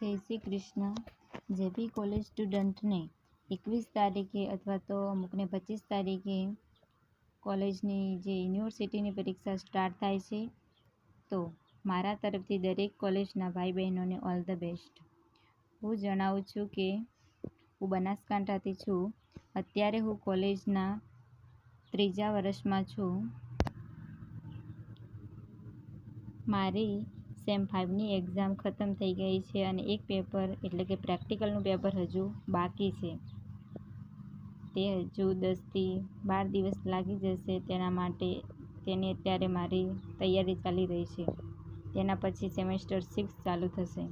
જય શ્રી કૃષ્ણ. જે બી કોલેજ સ્ટુડન્ટને 21 તારીખે અથવા તો અમુકને 25 તારીખે કોલેજની જે યુનિવર્સિટીની પરીક્ષા સ્ટાર્ટ થાય છે, તો મારા તરફથી દરેક કોલેજના ભાઈ બહેનોને ઓલ ધ બેસ્ટ. હું જણાવું છું કે હું બનાસકાંઠાથી છું. અત્યારે હું કોલેજના 3જા વર્ષમાં છું. મારી સેમ 5ની એક્ઝામ ખતમ થઈ ગઈ છે અને એક પેપર એટલે કે પ્રેક્ટિકલનું પેપર હજુ બાકી છે. તે હજુ 10થી 12 દિવસ લાગી જશે. તેની અત્યારે મારી તૈયારી ચાલી રહી છે. તેના પછી સેમેસ્ટર 6 ચાલુ થશે.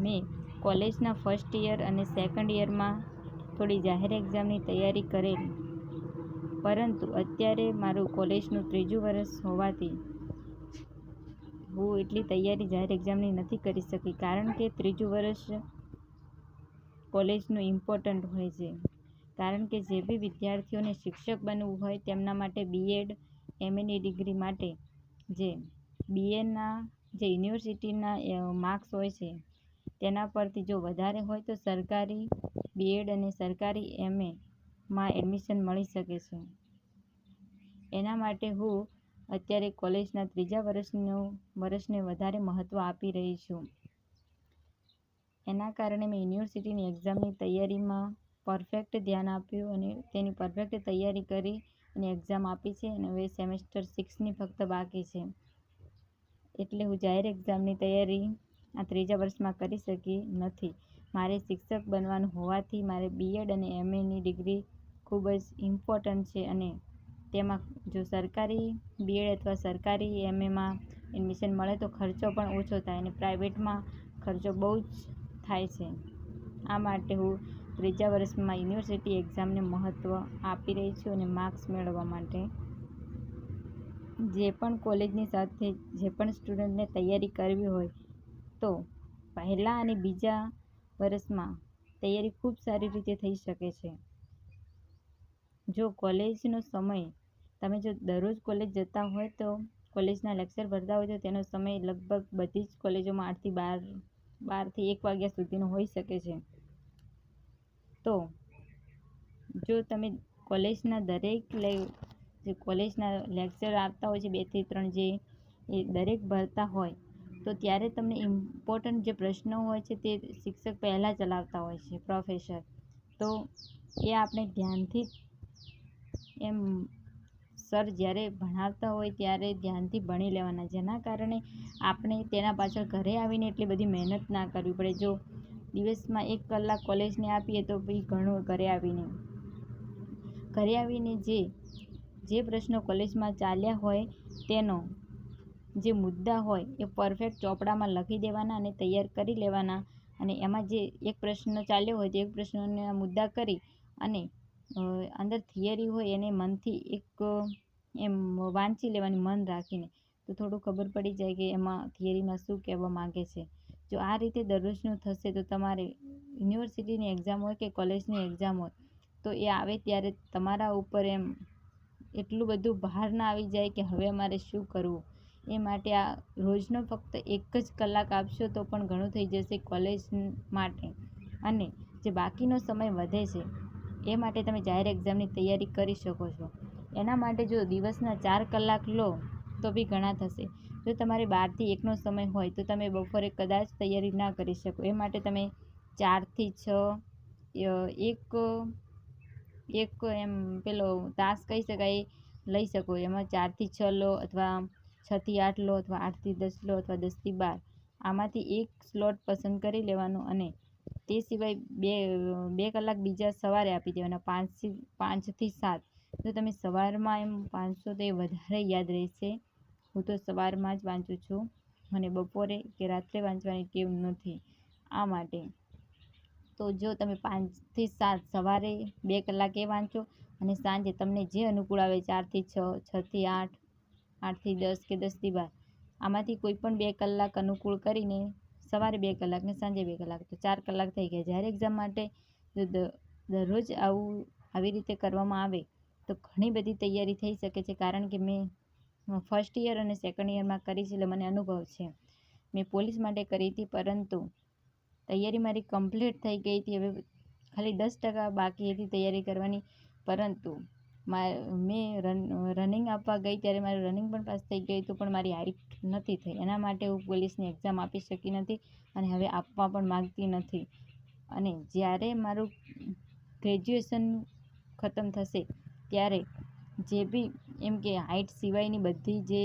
મેં કોલેજના ફર્સ્ટ યર અને સેકન્ડ યરમાં થોડી જાહેર એક્ઝામની તૈયારી કરેલી, પરંતુ અત્યારે મારું કોલેજનું 3જું વર્ષ હોવાથી હું એટલી તૈયારી જાહેર એક્ઝામની નથી કરી શકી, કારણ કે 3જું વર્ષ કોલેજનું ઇમ્પોર્ટન્ટ હોય છે. કારણ કે જે બી વિદ્યાર્થીઓને શિક્ષક બનવું હોય તેમના માટે બીએડ, એમએની ડિગ્રી માટે જે બીએના જે યુનિવર્સિટીના માર્ક્સ હોય છે તેના પરથી જો વધારે હોય તો સરકારી બીએડ અને સરકારી એમએમાં એડમિશન મળી શકે છે. એના માટે હું અત્યારે કોલેજના 3જા વર્ષને વધારે મહત્ત્વ આપી રહી છું. એના કારણે મેં યુનિવર્સિટીની એક્ઝામની તૈયારીમાં પરફેક્ટ ધ્યાન આપ્યું અને તેની પરફેક્ટ તૈયારી કરી અને એક્ઝામ આપી છે. અને હવે સેમેસ્ટર 6ની ફક્ત બાકી છે. એટલે હું જાહેર એક્ઝામની તૈયારી આ 3જા વર્ષમાં કરી શકી નથી. મારે શિક્ષક બનવાનું હોવાથી મારે બીએડ અને એમએની ડિગ્રી ખૂબ જ ઇમ્પોર્ટન્ટ છે. અને તેમાં જો સરકારી બીએડ અથવા સરકારી એમએમાં એડમિશન મળે તો ખર્ચો પણ ઓછો થાય, અને પ્રાઇવેટમાં ખર્ચો બહુ જ થાય છે. આ માટે હું 3જા વર્ષમાં યુનિવર્સિટી એક્ઝામને મહત્ત્વ આપી રહી છું. અને માર્ક્સ મેળવવા માટે જે પણ કોલેજની સાથે જે પણ સ્ટુડન્ટને તૈયારી કરવી હોય તો પહેલા અને બીજા વર્ષમાં તૈયારી ખૂબ સારી રીતે થઈ શકે છે. જો કોલેજનો સમય તમે જો દરરોજ કોલેજ જતા હોય તો કોલેજના લેક્ચર ભરતા હોય તો તેનો સમય લગભગ બધી જ કોલેજોમાં 8થી 1 વાગ્યા સુધીનો હોઈ શકે છે. તો જો તમે કોલેજના જે કોલેજના લેક્ચર આવતા હોય છે 2 થી 3 જે એ દરેક ભરતા હોય તો ત્યારે તમને ઇમ્પોર્ટન્ટ જે પ્રશ્નો હોય છે તે શિક્ષક પહેલાં ચલાવતા હોય છે, પ્રોફેસર. તો એ આપણે ધ્યાનથી સર જ્યારે ભણાવતા હોય ત્યારે ધ્યાનથી ભણી લેવાના, જેના કારણે આપણે તેના પાછળ ઘરે આવીને એટલી બધી મહેનત ના કરવી પડે. જો દિવસમાં 1 કલાક કોલેજને આપીએ તો પછી ઘણું ઘરે આવીને જે પ્રશ્નો કોલેજમાં ચાલ્યા હોય તેનો જે મુદ્દા હોય એ પરફેક્ટ ચોપડામાં લખી દેવાના અને તૈયાર કરી લેવાના. અને એમાં જે એક પ્રશ્ન ચાલ્યો હોય તે એક પ્રશ્નના મુદ્દા કરી અને અંદર થિયરી હોય એને મનથી વાંચી લેવાની, મન રાખીને, તો થોડું ખબર પડી જાય કે એમાં થિયરીમાં શું કહેવા માગે છે. જો આ રીતે દરરોજનું થશે તો તમારે યુનિવર્સિટીની એક્ઝામ હોય કે કોલેજની એક્ઝામ હોય તો એ આવે ત્યારે તમારા ઉપર એટલું બધું ભાર ના આવી જાય કે હવે અમારે શું કરવું. એ માટે આ રોજનો ફક્ત 1 જ કલાક આપશો તો પણ ઘણું થઈ જશે કોલેજ માટે. અને જે બાકીનો સમય વધે છે એ માટે તમે જાહેર એક્ઝામની તૈયારી કરી શકો છો. એના માટે જો દિવસના 4 કલાક લો તો બી ઘણા થશે. જો તમારે 12 થી 1નો સમય હોય તો તમે બપોરે કદાચ તૈયારી ના કરી શકો. એ માટે તમે 4 થી 6 એક તાસ કહી શકાય લઈ શકો. એમાં 4 થી 6 લો, અથવા 6 થી 8 લો, અથવા 8 થી 10 લો, અથવા 10 થી 12. આમાંથી એક સ્લોટ પસંદ કરી લેવાનો અને તે સિવાય 2 કલાક બીજા સવારે આપી દેવાના, 5 થી 7. જો તમે સવારમાં વાંચશો તો એ વધારે યાદ રહેશે. હું તો સવારમાં જ વાંચું છું, મને બપોરે કે રાત્રે વાંચવાની ટેવ નથી. આ માટે તો જો તમે 5 થી 7 સવારે 2 કલાક એ વાંચો અને સાંજે તમને જે અનુકૂળ આવે 4 થી 6, 6 થી 8, 8 થી 10 કે 10 થી 12, આમાંથી કોઈ પણ 2 કલાક અનુકૂળ કરીને સવારે 2 કલાક ને સાંજે 2 કલાક, તો 4 કલાક થઈ ગયા. જાહેર એક્ઝામ માટે દરરોજ આવી રીતે કરવામાં આવે તો ઘણી બધી તૈયારી થઈ શકે છે. કારણ કે મેં ફર્સ્ટ યર અને સેકન્ડ યરમાં કરી છે એટલે મને અનુભવ છે. મેં પોલીસ માટે કરી હતી, પરંતુ તૈયારી મારી કમ્પ્લીટ થઈ ગઈ હતી. હવે ખાલી 10% બાકી હતી તૈયારી કરવાની, પરંતુ મેં રનિંગ આપવા ગઈ ત્યારે મારું રનિંગ પણ પાસ થઈ ગયું હતું, પણ મારી હાઇટ નથી થઈ. એના માટે હું પોલીસની એક્ઝામ આપી શકી નથી અને હવે આપવા પણ માગતી નથી. અને જ્યારે મારું ગ્રેજ્યુએશન ખતમ થશે ત્યારે જે બી એમ કે હાઇટ સિવાયની બધી જે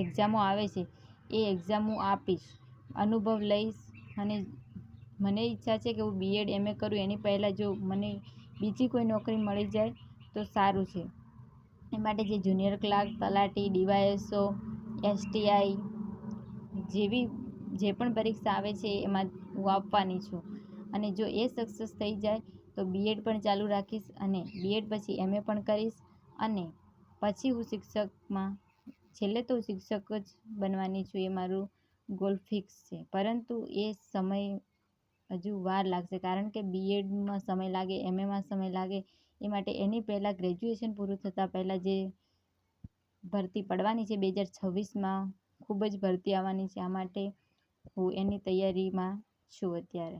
એક્ઝામો આવે છે એ એક્ઝામ હું આપીશ, અનુભવ લઈશ. અને મને ઈચ્છા છે કે હું બીએડ MA કરું એની પહેલાં જો મને બીજી કોઈ નોકરી મળી જાય તો સારું છે. એ માટે જે જુનિયર ક્લાર્ક, તલાટી, DYSO, STI જેવી જે પણ પરીક્ષા આવે છે એમાં હું આપવાની છું. અને જો એ સક્સેસ થઈ જાય તો બીએડ પણ ચાલુ રાખીશ અને બીએડ પછી MA પણ કરીશ. અને પછી હું શિક્ષકમાં છેલ્લે તો શિક્ષક જ બનવાની છું, એ મારું ગોલ ફિક્સ છે. પરંતુ એ સમય હજુ વાર લાગશે, કારણ કે બીએડમાં સમય લાગે, MAમાં સમય લાગે. એ માટે એની પહેલાં ગ્રેજ્યુએશન પૂરું થતાં પહેલાં જે ભરતી પડવાની છે 2026માં ખૂબ જ ભરતી આવવાની છે. આ માટે હું એની તૈયારીમાં છું અત્યારે.